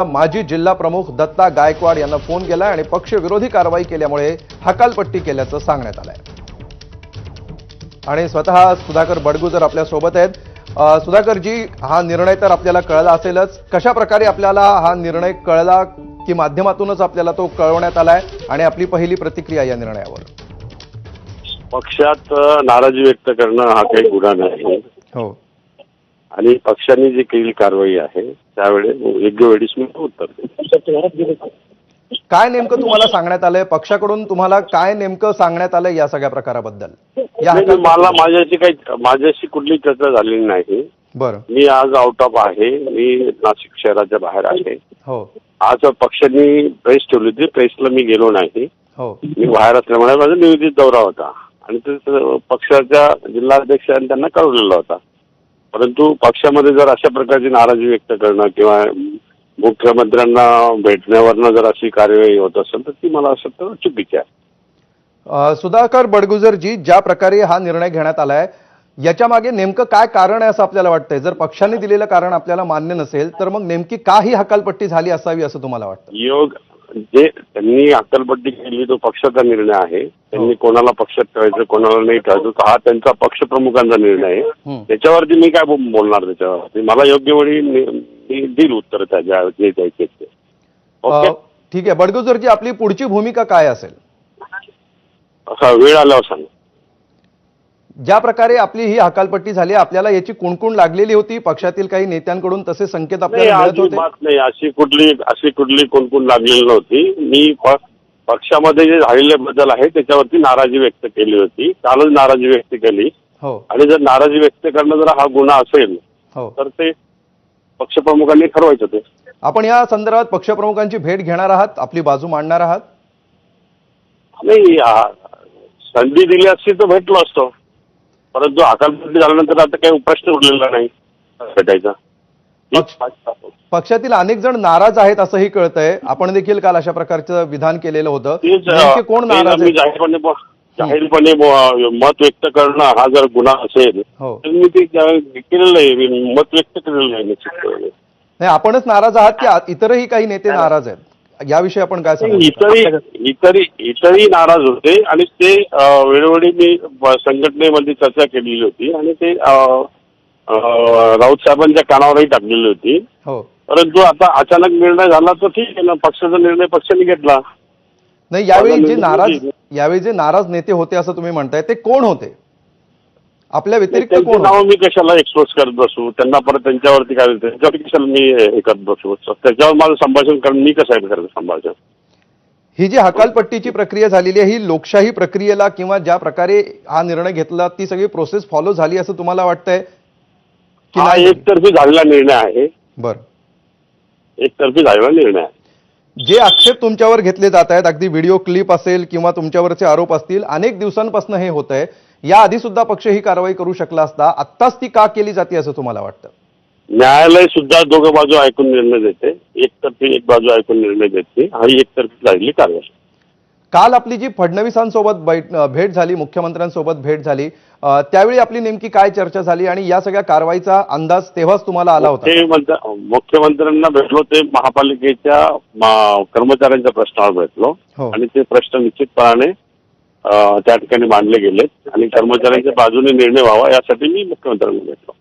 माजी जिल्हा प्रमुख दत्ता गायकवाड यांना फोन केला आणि पक्षविरोधी कारवाई केल्यामुळे हकालपट्टी केल्याचं सांगण्यात आलंय। आणि स्वतः सुधाकर बडगुजर आपल्या सोबत आहेत। सुधाकर जी, हा निर्णय तर आपल्याला कळला असेलच, कशा प्रकारे आपल्याला हा निर्णय कळला की माध्यमातूनच आपल्याला तो कळवण्यात आलाय आणि आपली पहिली प्रतिक्रिया या निर्णयावर? पक्षात नाराजी व्यक्त करणं हा काही गुन्हा नाही। हो, आणि पक्षाने जी केलेली कारवाई आहे त्यावेळेस योग्य वेळीच मी उत्तर देईन। काय नेमकं तुम्हाला सांगण्यात आलंय? पक्षाकडून तुम्हाला काय नेमकं सांगण्यात आलंय या सगळ्या प्रकाराबद्दल? मला माझ्याशी कुठली चर्चा झालेली नाही। बरं, मी आज आउट ऑफ आहे, मी नाशिक शहराच्या बाहेर आहे। हो आज पक्षाने प्रेस ठेवली होती, प्रेसला मी गेलो नाही। हो, मी बाहेर असल्यामुळे माझा नियोजित दौरा होता आणि ते पक्षाच्या जिल्हाध्यक्षांनी त्यांना कळवलेला होता। परंतु पक्षामध्ये जर अशा प्रकारची नाराजी व्यक्त करणं किंवा मुख्यमंत्र्यांना भेटण्यावरनं जर अशी कार्यवाही होत असेल तर ती मला असं तर चुकीची आहे। सुधाकर बडगुजर जी, ज्या प्रकारे हा निर्णय घेण्यात आलाय याच्या मागे नेमकं काय कारण आहे असं आपल्याला वाटतंय? जर पक्षाने दिलेलं कारण आपल्याला मान्य नसेल तर मग नेमकी का ही हकालपट्टी झाली असावी असं तुम्हाला वाटतं? योग जे त्यांनी हकालपट्टी केली तो पक्षाचा निर्णय आहे। त्यांनी कोणाला पक्षात ठेवायचं कोणाला नाही ठेवायचं हा त्यांचा पक्षप्रमुखांचा निर्णय आहे। त्याच्यावरती मी काय बोलणार? त्याच्यावरती मला योग्य वेळी मी देईल उत्तर त्याच्या जे द्यायचे ते। ओके, ठीक आहे। बडगुजरजी, आपली पुढची भूमिका काय असेल? असा वेळ आल्यावर सांग। ज्या प्रकारे आपली ही हकालपट्टी झाली, आपल्याला याची कुणकुण लागलेली होती, पक्षातील काही नेत्यांकडून तसे संकेत आपल्याला मिळत होते? नाही, अशी कुठली कुणकुण लागलेली नव्हती। मी पक्षामध्ये जे झालेले बदल आहे त्याच्यावरती नाराजी व्यक्त केली होती, कालच नाराजी व्यक्त केली। हो, आणि जर नाराजी व्यक्त करणं जर हा गुन्हा असेल हो, तर ते पक्षप्रमुखांनी ठरवायचं ते। आपण या संदर्भात पक्षप्रमुखांची भेट घेणार आहात, आपली बाजू मांडणार आहात? नाही, संधी दिली असती तर भेटलो असतो, परंतु हकालपट्टी झाल्यानंतर आता काही प्रश्न उरलेला नाही भेटायचा। पक्षातील अनेक जण नाराज आहेत असंही कळतंय। आपण देखील काल अशा प्रकारचं विधान केलेलं होतं। नेमके कोण नाराज आहेत? जाहीरपणे मत व्यक्त करणं हा जर गुन्हा असेल तर मी ते केलेलं आहे, मी मत व्यक्त केलेलं आहे निश्चितपणे। नाही, आपणच नाराज आहात की इतरही काही नेते नाराज आहेत? याविषयी आपण काय सांगू? इतरही नाराज होते आणि ते वेळोवेळी मी संघटनेमध्ये चर्चा केलेली होती आणि ते राऊत साहेबांच्या कानावरही टाकलेली होती। हो, परंतु आता अचानक निर्णय झाला तर ठीक आहे ना, पक्षाचा निर्णय पक्षाने घेतला। नाही, यावेळी जे नाराज नेते होते असं तुम्ही म्हणताय, ते कोण होते? आपल्या व्यतिरिक्त कोण? नाव मी कशाला एक्सपोज करत बसू? त्यांना परत त्यांच्यावरती काय त्याच्यावर कशाला मी हे करत बसू? त्याच्यावर माझं संभाषण करून मी कसं आहे करत संभाषण? ही जी हकालपट्टीची प्रक्रिया झालेली आहे ही लोकशाही प्रक्रियेला किंवा ज्या प्रकारे हा निर्णय घेतला ती सगळी प्रोसेस फॉलो झाली असं तुम्हाला वाटतंय? हा एकतर्फी झालेला निर्णय आहे। बरं, एकतर्फी झालेला निर्णय आहे। जे आक्षेप तुमच्यावर घेतले जात आहेत, अगदी व्हिडिओ क्लिप असेल किंवा तुमच्यावरचे आरोप असतील, अनेक दिवसांपासून हे होत आहे, या आधी सुद्धा पक्ष ही कारवाई करू शकला असता, आत्ताच ती का केली जाते असं तुम्हाला वाटतं? न्यायालय सुद्धा दोघं बाजू ऐकून निर्णय देते, एकतर्फी एक बाजू ऐकून निर्णय देते, ही एकतर्फी झालेली कारवाई। काल आपली जी फडणवीसांसोबत भेट झाली, मुख्यमंत्र्यांसोबत भेट झाली, त्यावेळी आपली नेमकी काय चर्चा झाली आणि या सगळ्या कारवाईचा अंदाज तेव्हाच तुम्हाला आला होता? मुख्यमंत्र्यांना भेटलो ते महापालिकेच्या कर्मचाऱ्यांच्या प्रश्नावर भेटलो आणि ते प्रश्न निश्चितपणाने त्या ठिकाणी मांडले गेलेत आणि कर्मचाऱ्यांच्या बाजूने निर्णय व्हावा यासाठी मी मुख्यमंत्र्यांना भेटलो।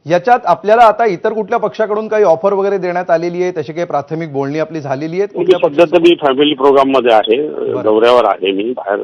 याच्यात आपल्याला आता इतर कुठल्या पक्षाकडून काही ऑफर वगैरे देण्यात आलेली आहे? तशी काही प्राथमिक बोलणी आपली झालेली आहे? सध्या तर मी फॅमिली प्रोग्राम मध्ये आहे, दौऱ्यावर आहे, मी बाहेर